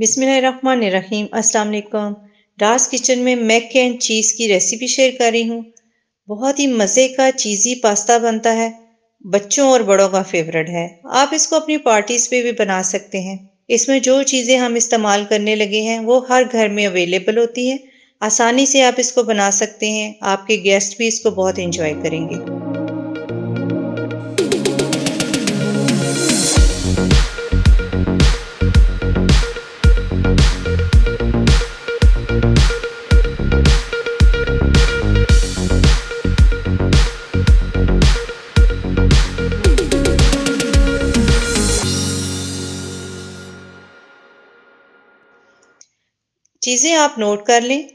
बिस्मिल्लाहिर्रहमानिर्रहीम। अस्सलाम वालेकुम। डार्स किचन में मैक एंड चीज़ की रेसिपी शेयर कर रही हूँ। बहुत ही मज़े का चीज़ी पास्ता बनता है, बच्चों और बड़ों का फेवरेट है। आप इसको अपनी पार्टीज़ पे भी बना सकते हैं। इसमें जो चीज़ें हम इस्तेमाल करने लगे हैं वो हर घर में अवेलेबल होती हैं। आसानी से आप इसको बना सकते हैं। आपके गेस्ट भी इसको बहुत इंजॉय करेंगे। चीज़ें आप नोट कर लें।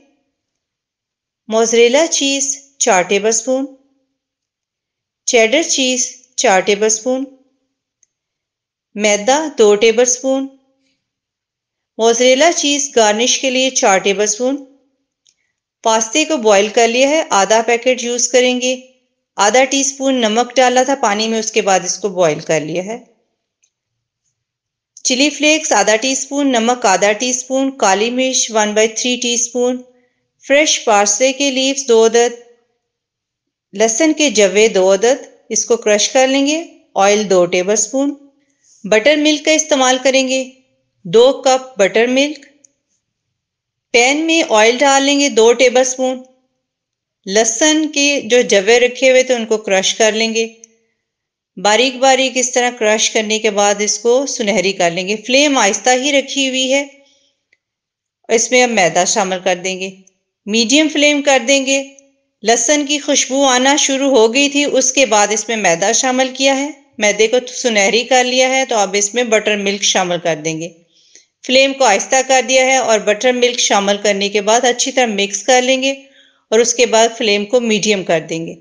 Mozzarella cheese 4 tablespoon, cheddar cheese 4 tablespoon, मैदा 2 टेबलस्पून, मोज़रेला चीज़ गार्निश के लिए 4 टेबलस्पून। पास्ते को बॉईल कर लिया है, आधा पैकेट यूज़ करेंगे। आधा टीस्पून नमक डाला था पानी में, उसके बाद इसको बॉईल कर लिया है। चिली फ्लेक्स आधा टीस्पून, नमक आधा टीस्पून, काली मिर्च 1/3 टीस्पून, फ्रेश पार्सले के लीव्स 2 अदद, लहसुन के जवे 2 अदद, इसको क्रश कर लेंगे। Oil 2 tablespoon. बटर मिल्क का इस्तेमाल करेंगे, 2 कप बटर मिल्क। पैन में ऑयल डाल लेंगे 2 टेबलस्पून। लहसुन के जो जवे रखे हुए थे उनको क्रश कर लेंगे। बारीक बारीक इस तरह क्रश करने के बाद इसको सुनहरी कर लेंगे। फ्लेम आहिस्ता ही रखी हुई है। इसमें अब मैदा शामिल कर देंगे, मीडियम फ्लेम कर देंगे। लहसुन की खुशबू आना शुरू हो गई थी, उसके बाद इसमें मैदा शामिल किया है। मैदे को सुनहरी कर लिया है तो अब इसमें बटर मिल्क शामिल कर देंगे। फ्लेम को आहिस्ता कर दिया है और बटर मिल्क शामिल करने के बाद अच्छी तरह मिक्स कर लेंगे और उसके बाद फ्लेम को मीडियम कर देंगे।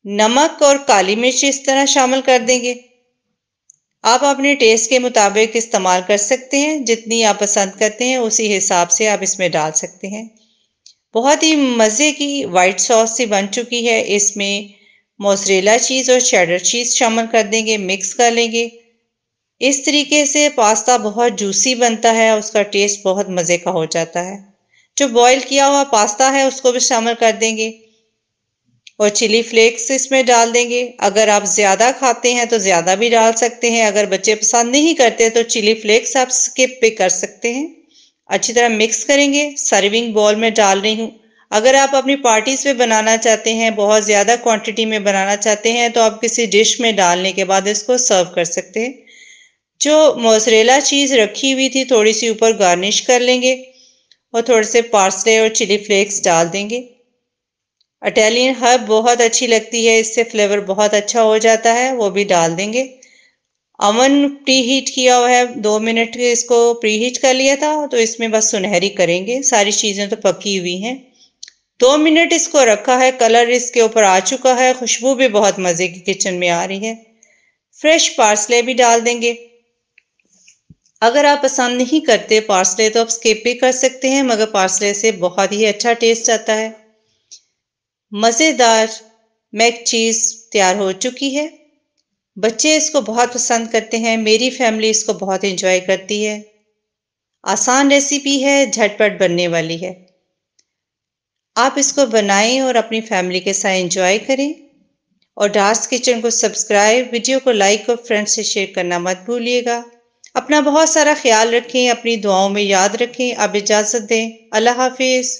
नमक और काली मिर्च इस तरह शामिल कर देंगे। आप अपने टेस्ट के मुताबिक इस्तेमाल कर सकते हैं, जितनी आप पसंद करते हैं उसी हिसाब से आप इसमें डाल सकते हैं। बहुत ही मज़े की वाइट सॉस सी बन चुकी है। इसमें मोज़रेला चीज़ और चेडर चीज़ शामिल कर देंगे, मिक्स कर लेंगे। इस तरीके से पास्ता बहुत जूसी बनता है, उसका टेस्ट बहुत मज़े का हो जाता है। जो बॉईल किया हुआ पास्ता है उसको भी शामिल कर देंगे और चिली फ्लेक्स इसमें डाल देंगे। अगर आप ज़्यादा खाते हैं तो ज़्यादा भी डाल सकते हैं, अगर बच्चे पसंद नहीं करते तो चिली फ्लेक्स आप स्किप भी कर सकते हैं। अच्छी तरह मिक्स करेंगे। सर्विंग बाउल में डाल रही हूँ। अगर आप अपनी पार्टीज में बनाना चाहते हैं, बहुत ज़्यादा क्वांटिटी में बनाना चाहते हैं तो आप किसी डिश में डालने के बाद इसको सर्व कर सकते हैं। जो मोज़रेला चीज़ रखी हुई थी थोड़ी सी ऊपर गार्निश कर लेंगे और थोड़े से पार्सले और चिली फ्लेक्स डाल देंगे। इटालियन हर्ब बहुत अच्छी लगती है, इससे फ्लेवर बहुत अच्छा हो जाता है, वो भी डाल देंगे। अवन प्री हीट किया हुआ है, 2 मिनट इसको प्री हीट कर लिया था, तो इसमें बस सुनहरी करेंगे। सारी चीज़ें तो पकी हुई हैं। 2 मिनट इसको रखा है, कलर इसके ऊपर आ चुका है, खुशबू भी बहुत मज़े की किचन में आ रही है। फ्रेश पार्सले भी डाल देंगे। अगर आप पसंद नहीं करते पार्सले तो आप स्किप भी कर सकते हैं, मगर पार्सले से बहुत ही अच्छा टेस्ट आता है। मज़ेदार मैक चीज़ तैयार हो चुकी है। बच्चे इसको बहुत पसंद करते हैं, मेरी फैमिली इसको बहुत एंजॉय करती है। आसान रेसिपी है, झटपट बनने वाली है। आप इसको बनाएं और अपनी फैमिली के साथ एंजॉय करें। और डार्स किचन को सब्सक्राइब, वीडियो को लाइक और फ्रेंड्स से शेयर करना मत भूलिएगा। अपना बहुत सारा ख्याल रखें, अपनी दुआओं में याद रखें। अब इजाज़त दें। अल्लाह हाफिज़।